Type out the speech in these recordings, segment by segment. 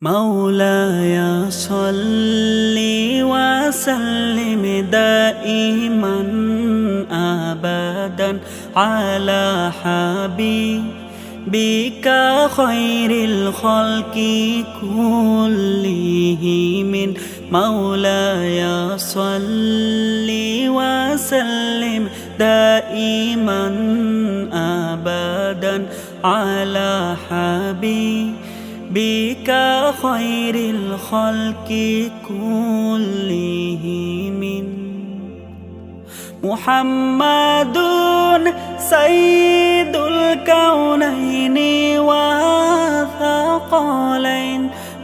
مولاي صل وسلم دائما أبدا على حبيبك خير الخلق كلهم. مولاي صل وسلم دائما أبدا على حبيبك خير الخلق كلهم. محمد سيد الكونين والثقلين.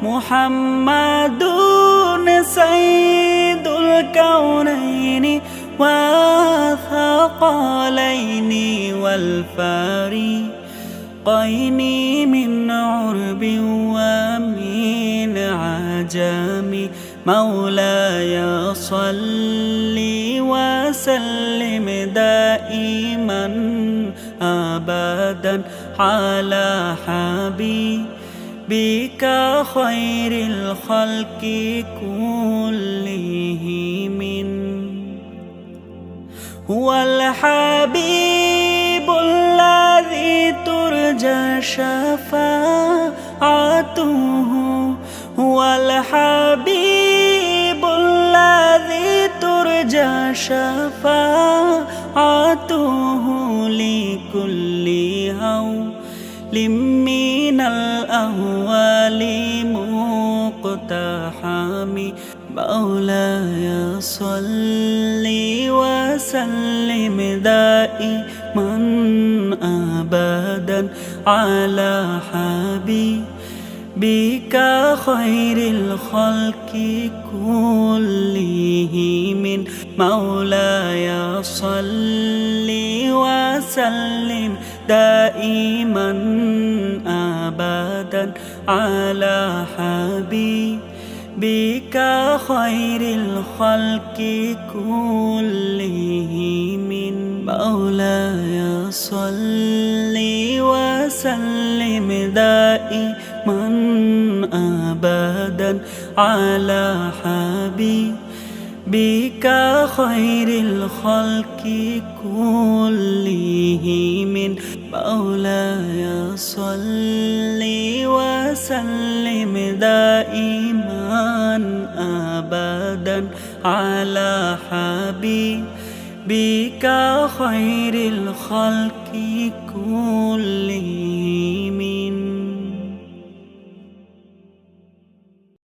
محمد سيد الكونين والثقلين والفريقين من عرب ومن عجم. مولاي صل وسلم دائما أبدا على حبيبك خير الخلق كلهم. هو الحبيب الذي ترجى شفاعته. هو الحبيب الذي ترجى شفاعته لكل هول من الأهوال مقتحم. مولاي صل وسلم دائما أبدا على حبيبك خير الخلق كلهم. مولاي صل وسلم دائما أبدا على حبيبك خير الخلق كلهم. مولاي صل وسلم دائما أبدا على حبيبك خير الخلق كلهم. مولاي صل وسلم دائما أبدا على حبيبك خير الخلق كلهم.